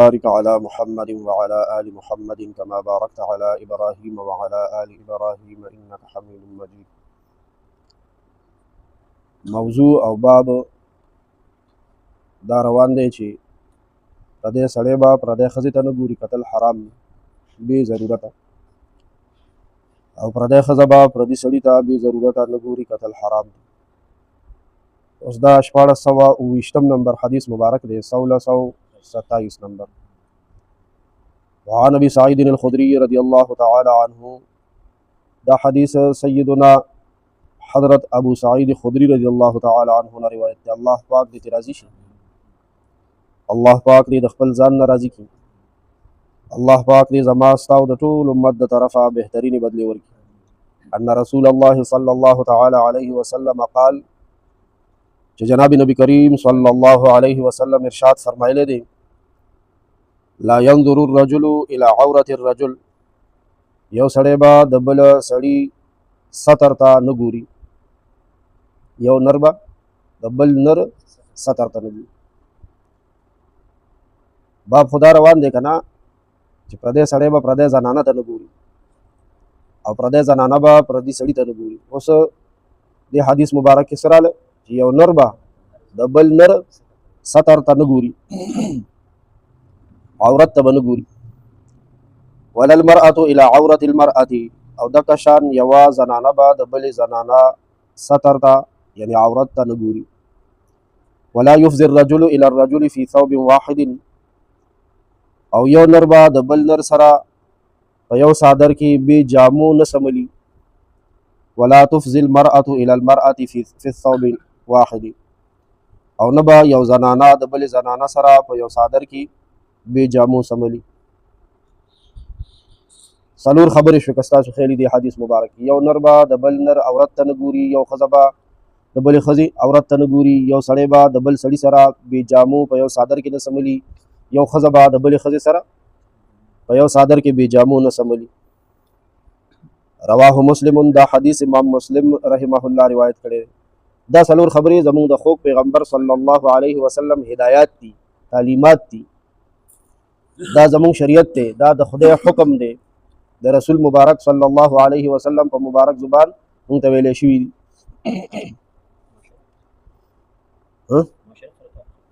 بارك على محمد وعلى آل محمد كما باركت على إبراهيم وعلى آل إبراهيم إنك حميد مجيد. موضوع او باب دا روان دی چې پردی سړی به پردی ښځې ته نه ګوري، قتل حرام دی بې ضرورته، او پردی ښځه به پردي سړي ته بې ضرورته نه ګوري، قتل حرام دی. اوس دا 1429 نمبر حدیث مبارک دی، 1627 نمبر. وعن ابي سعيد الخدري رضي الله تعالى عنه، دا حدیث سیدنا حضرت ابو سعید خدری رضی اللہ تعالی عنہ نے روایت ہے. اللہ پاک دې راضی شي، الله پاک دې د خپل ځان نه راضي کړي، الله پاک دې زما ستاسو د ټول امت د طرفه بهترینی بدلی ورکړي. ان رسول الله صلی الله تعالی علیه وسلم قال، چې جناب نبی کریم صلی الله علیه وسلم ارشاد فرمایلی دی، لا ينظر الرجل الى عورة الرجل، یو سړی به د بل سړي ستر ته نه ګوري، یو نر به د بل نر ستر ته نه ګوري. باب خدا روان دی که نه، چې پردی سړی به پردی زنانه ته نه ګوري او پردی زنانه به پردي سړي ته نه ګوري. اوس دې حدیث مبارک کې څه راغله چې یو نر به د بل نر ستر ته نه ګوري، عورت ته به نه ګوري. ولا المرأة الى عورة المرأة، او دغه شان یوه زنانه به د بلې زنانه ستر ته یعنی عورت ته نه ګوري. ولا يفضي الرجل الى الرجل في ثوب واحد، او یو نر به د بل نر سره په یو څادر کې بې جامو نه سملي. ولا تفضي المرأة الى المرأة في الثوب واحد، او نه به یو زنانه د بلې زنانه سره په یو څادر کې بې جامو سملي. څلور خبرې شوې که ستاسو خیال دی حدیث مبارک. یو نر به د بل نر عورت ته نه ګوري، یو ښځه به د بلې ښځې عورت ته نه ګوري، یو سړی به د بل سړي سره بې جامو په یو څادر کې نه سملي، یو ښځه به د بلې ښځې سره په یو څادر کې بې جامو نه سملي. رواه مسلم، دا حدیث امام مسلم رحمه الله روایت کړی. دا څلور خبرې زموږ د خوږ پیغمبر صلی الله علیه وسلم هدایات دي، تعلیمات دي، دا زموږ شریعت دی، دا د خدای حکم دی، د رسول مبارک صلی الله علیه وسلم په مبارک زبان مونږ ته ویلی شوي دي.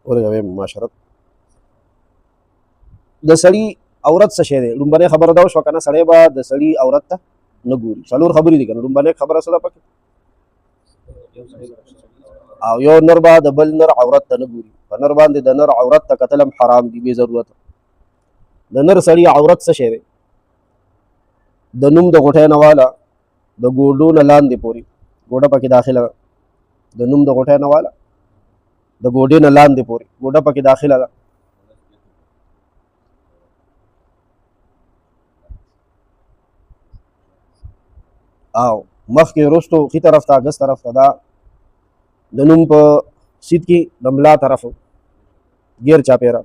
ورغوی معاشرت د سړي عورت څه شی دی؟ لومبنۍ خبره دا وشوه که نه، سړی به د سړي عورت ته نه ګوري. څلور خبرې دي که نه. لومبنۍ خبره څه ده پکې؟ او یو نر به د بل نر عورت ته نه ګوري، په نر باندې د نر عورت ته کتل هم حرام دي بې ضرورته. د نر سړي عورت څه شی دی؟ د نوم د غوټۍ نه واله د ګوډو نه لاندې پورې، ګوډه پکې داخله ده، د نوم د غوټۍ نه واله د ګوډې نه لاندې پورې ګوډه پکې داخله ده. او مخکې وروستو ښي طرف ته اګس طرف ته دا د نوم په سید کې د ملا طرف ګیر چاپېره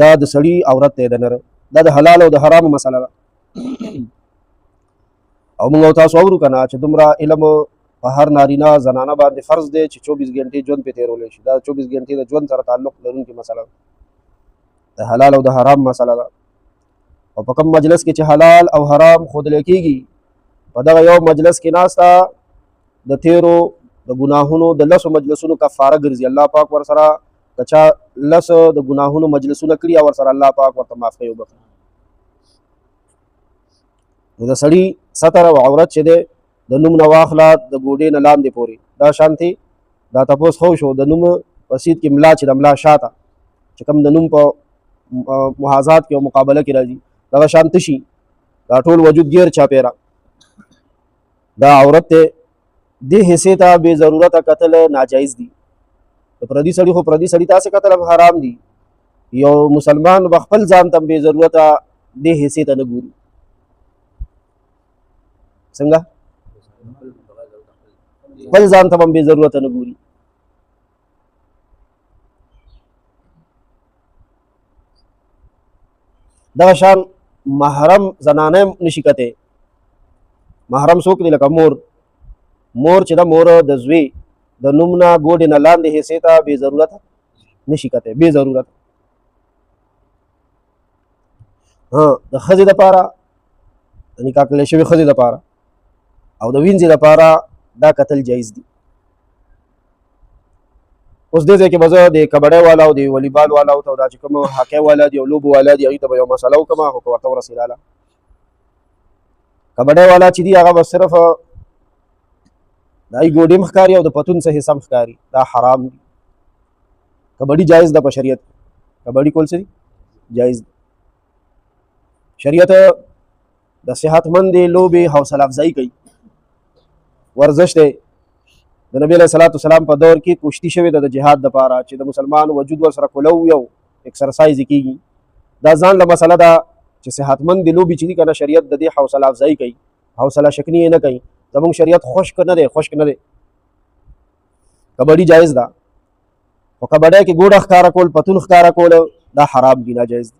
دا د سړي عورت دی د نر. دا د حلال او د حرامو مسله ده. او موږ او تاسو اورو که نه چې دومره علم په هر نارینه زنانه باندې فرض دی چې 24 غنټې ژوند پې تېرولی شي. دا 24 غنټې د ژوند سره تعلق لرونکې مسله ده، د حلال او د حرام مسله ده. او په کوم مجلس کې چې حلال او حرام ښودلی کېږي، په دغه یو مجلس کې ناسته د تیرو د ګناهونو د 10 مجلسونو کفاره ګرځي. الله پاک ورسره که چا 10 د ګناهونو مجلسونه کړي او ورسره الله پاک ورته معاف کوي وبخښي. نو د سړي ستر او عورت چې دی د نوم نه واخله د ګوډې نه لاندې پورې، دا شانتې دا تپوس خو شو د نوم په سید کې ملا چې د ملا شاته چې کوم د نوم په محاذات کې او مقابله کې راځي دغه شان تشي، دا ټول وجود ګیر چاپېره دا عورت دی. دې حصې ته بې ضرورته کتل ناجایز دي. د پردي سړي خو پردي سړي تاسې کتل هم حرام دي. یو مسلمان به خپل ځان ته بې ضرورته دې حصې ته نه ګوري. څنګه؟ خپل ځان ته هم بې ضرورته نه ګوري. دغه شان محرم زنانه هم نشي کتی. محرم څوک دی؟ لکه مور چې د مور د زوی د نوم نه ګوډې نه لاندې حصې ته بې ضرورته نشي کتی، بې ضرورته. د ښځې دپاره د نکاح کړلی شوې ښځې دپاره او د وینځې دپاره دا کتل جایز دي. اوس دې ځای کې به زه د کبډۍ والا او د والیبال والا او دا چې کوم هاکی والا دي او لوبو والا دي هغوی ته به یو مسله وکړم خو که ورته ورسېدله. کبډۍ والا چې دي هغه به صرف د هغې ګوډې هم ښکاري او د پتون څه حصه هم ښکاري، دا حرام دي. کبډي جایز ده په شریعت، کبډي کول څه دي جایز ده. شریعت د صحتمندې لوبې حوصله افزایي کوي، ورزش دی. د نبی علیه صلات وسلام په دور کې کشتي شوې ده د جهاد دپاره چې د مسلمان وجود ورسره کولو یو اکسرسایز کېږي. دا ځان له مسله ده چې صحتمندې لوبې چې دي که نه شریعت د دې حوصله افزایي کوي، حوصله شکني یې نه کوي. زموږ شریعت خشک نه دی، خشک نه دی. کبډي جایز ده، خو کبډۍ کې ګوډه ښکاره کول، پتون ښکاره کول دا حرام دي، ناجایز دي.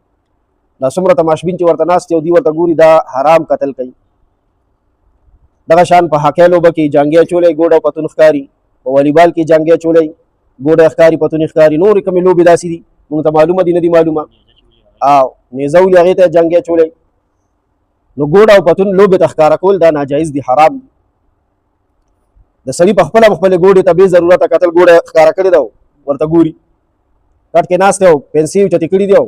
دا څومره تماشبین چې ورته ناست او دوی ورته ګوري دا حرام قتل کوي. دغه شان په هاکی لوبه کې جانګې اچولی ګوډه او پتون ښکاري، په والیبال کې جانګې اچولی ګوډه ښکاري پتون ښکاري، نورې کومې لوبې داسې دي موږ ته معلومه دي نه دي معلومه. او نیزه ولي هغې ته جانګې اچولی، نو ګوډه او پتون لوبې ته ښکاره کول دا ناجایز دي، حرام دي. د سړي په خپله خپلې ګوډې ته بې ضرورته کتل، ګوډه ښکاره کړې ده ورته ګوري، کټ کې ناست دی او پنسۍ اوچتې کړي دي او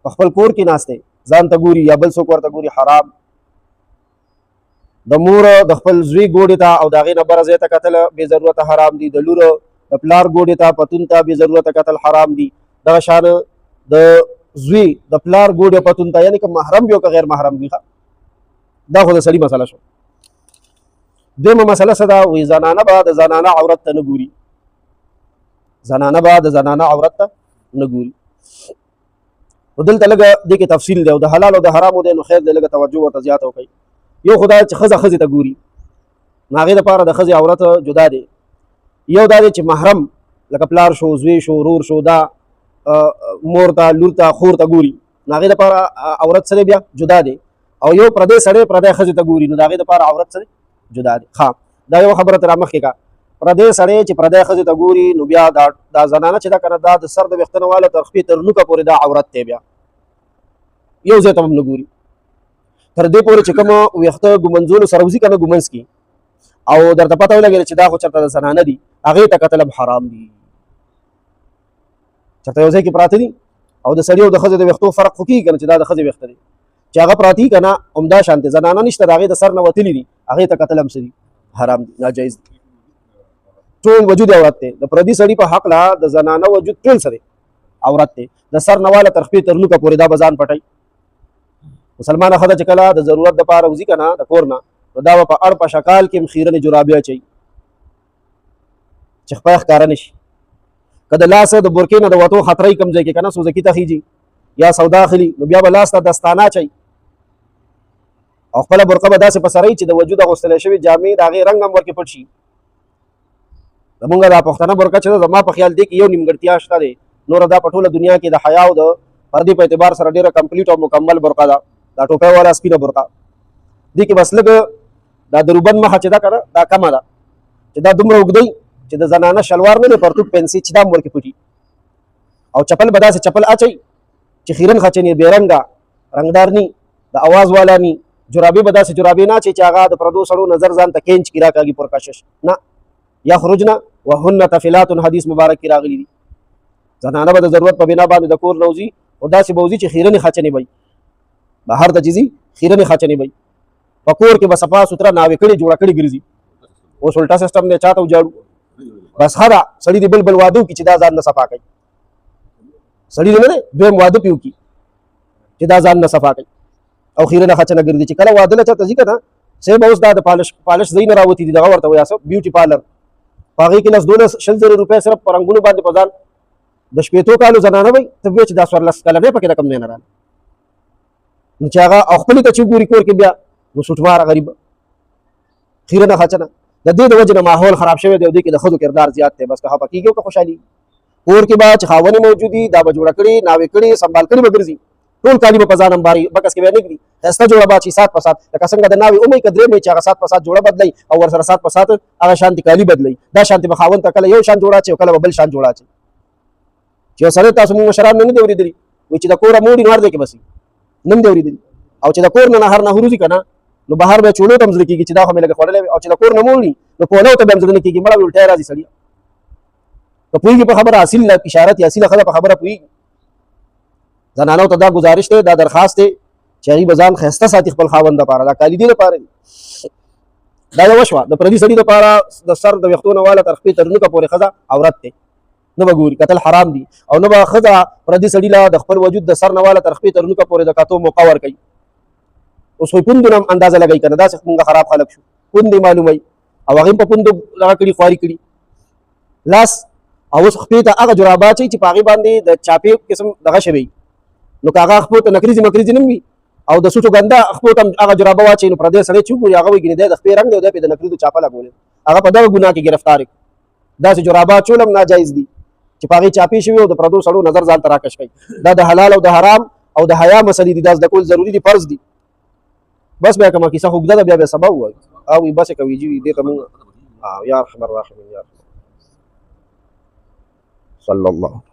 په خپل کور کې ناست دی ځان ته ګوري یا بل څوک ورته ګوري، حرام. د مور د خپل زوی ګوډې ته او د هغې نه بره ځای ته کتل بې ضرورته حرام دي. د لور د پلار ګوډې ته پتون ته بې ضرورته کتل حرام دي. دغه شان د زوی د پلار ګوډې پتون ته، یعنې که محرم وي او که غیر محرم وي، دا خو د سړي مسله شو. دویمه مسله څه ده؟ وایي زنانه به د زنانه عورت ته نه ګوري، زنانه به د زنانه عورت ته نه ګوري. نو دلته لږه دې کې تفصیل دی او د حلال او د حرامو دی، نو خیر دی لږه توجه ورته زیاته وکړئ. یو خو دا چې ښځه ښځې ته ګوري، نو هغې دپاره د ښځې عورت جدا دی. یو دا دی چې محرم لکه پلار شو، زوی شو، ورور شو، دا مور ته، لور ته، خور ته ګوري، نو هغې دپاره عورت څه دی بیا جدا دی. او یو پردی سړی پردی ښځې ته ګوري، نو د هغې دپاره عورت څه دی جدا دی. ښه، دا یو خبره ترې رامخکې کړه. پردی سړی چې پردی ښځې ته ګوري، نو بیا دا زنانه چې ده که نه دا د سر د ویښته نه واله تر خپې تر نوکه پورې دا عورت دی، بیا یو ځای ته هم نه ګوري. تر دې پورې چې کوم ویښته ګمنځولو سره وځي که نه ګمنځ کي او درته پته ولګېده چې دا خو چېرته د زنانه دي، هغې ته کتل هم حرام دي. چېرته یو ځای کې پراته دي او د سړي او د ښځې د ویښتو فرق خو کېږي که نه چې دا د ښځې ویښته دی، چې هغه پراته دي که نه همدا شانتې زنانه نشته، د هغې د سر نه وتلي دي، هغې ته کتل هم څه دي حرام دي، ناجایز دي. ټول وجود عورت دی. د پردي سړي په حقله د زنانه وجود ټول څه دی عورت دی. د سر نه واله تر خپې تر نوکه پورې دا به ځان پټوي. مسلمانه ښځه چې کله د ضرورت دپاره وځي که نه د کور نه، نو دا به په اړ په شکال کې هم خیرنې جرابې اچوي چې خپه ښکاره نه شي. که د لاسه د برکې نه د وتو خطره یې کوم ځای کې که نه سوزکي ته خیږي یا سودا اخلي، نو بیا به لاس ته دستانه اچوي او خپله برقه به داسې په سره وي چې د وجود اغوستلی شوي جامې د هغې رنګ هم ورکې پټ شي. زمونږ دا پښتنه برقه چې ده زما په خیال دې کې یو نیمګړتیا شته دی، نوره دا په ټوله دنیا کې د حیا او د پردې په اعتبار سره ډېره کمپلیټ او مکمل برقه ده. دا ټوپۍ والا سپینه برقه دې کې بس لږ دا د روبند مخه چې ده که نه دا کمه ده، چې دا دومره اوږدی چې د زنانه شلوار نه دی پرتوب پنسۍ چې دا هم ورکې پټي، او چپل به داسې چپل اچوي چې خیرن خچنې بې رنګه رنګدار ني، د اواز والا ني. جرابې به داسې جرابې نه اچوي چې هغه د پردو سړو نظر ځان ته کینچ کي راکاږي پرکشش نه. یخرجن وهن طفلات حدیث مبارک کې راغلي دي. زنانه به د ضرورت په بنا باندې د کور نه وځي او داسې به وځي چې خیرنې خچنې به وي، بهر ته چې ځي خیرنې خچنې به وي، په کور کې به صفا سوتره ناوې کړې جوړه کړې ګرځي. اوس الټا سیسټم دی، چاته وجاړو بس ښه ده سړي دې بل واده وکړي چې دا ځان نه صفا کوي، سړي دې نه دی دویم واده پې وکړي چې دا ځان نه صفا کوي او خیرنه خچنه ګرځي. چې کله واده له چاته ځي که نه صحیح به اوس دا د پالش ځای نه راوتي دي، دغه ورته وایي بیوټي پارلر، په هغې کې 10-12 روپۍ صرف په رنګونو باندې په ځان د شپېتو کالو زنانه وایي ته وایې چې دا 14 کلنۍ پکې د کوم ځای نه راغله، نو چې هغه او خپلې ته چې وګوري کور کې بیا نو سوټماره غریب خیرنه خچنه. د دې د وجې نه ماحول خراب شوی دی او دې کې د ښځو کردار زیات دی. بس که خفه کېږي او که خوشحالي کور کې به چې خاونې موجودي دا به جوړه کړي ناوې کړي سنبال کړي به ګرځي، ټول کالي به په ځان امباري بکس کې به یې نه ږدي، ښایسته جوړه به چې سات په سات لکه څنګه د ناوې عمر که درې مې چې هغه سات په سات جوړه بدلوي او ورسره سات په سات هغه شانتې کالي بدلوي، دا شانتې به خاوند ته کله یو شان جوړه اچوي او کله به بل شان جوړه اچوي. چې یو سړی تاسو مونږ مشران نه دي اورېدلي وایي چې د کوره موړي نو هر ځای کې بسي نن دی اورېدلي او چې د کور نه نهر نه وروځي که نه نو بهر به چوړو ته هم زړه کېږي چې دا خو مې لږ خوړلی او چې د کور نه موړي نو کولو ته به هم زړه نه کېږي مړه وي الټی راځي سړي که پوهېږي په خبره اصیل اشارت یا اصیله ښځه په خبره پوهېږي زنانو ته دا گزارش دی دا درخواست دی چې هغوی به ځان ښایسته ساتي خپل خاوند دپاره دا کالي دې لپاره دي دا یوه شوه د پردي سړي دپاره د سر د ویښتو نه واله تر خپې تر نوکه پورې ښځه عورت دی نه به ګوري کتل حرام دي او نه به ښځه پردي سړي له د خپل وجود د سر نه واله تر خپې تر نوکه پورې د کتو موقع ورکوي اوس خو یې پوندونه هم اندازه لګوي که نه داسې مونږ خراب خلک شو پوند یې معلوموي او هغې په پوندو دغه کړي خواري کړي لاس او اوس خپې ته هغه جرابه اچوي چې په هغې باندې د چاپې قسم دغه شوی نو که هغه خپو ته نکریزې مکریزې نه وي او د سوچو ګنده خپو ته هغه جرابه واچوي نو پردی سړی چې وګوري هغه وایي ګینې دی د خپې رنګ دی او دی پې د نکریزو چاپه لګولې هغه په دغه ګناه کې ګرفتار داسې جرابه اچول هم ناجایز دي چې په هغې چاپې شوي او د پردو سړو نظر ځان ته راکش کوي دا د حلال او د حرام او د حیا مسلې دي دا زده کول ضروري دي فرض دي بس بیا کومه کیسه اوږده ده بیا بیا سبا ووایو او بس یې کوي جي دې ته مونږ یا ارحم الراحمین یا صلی الله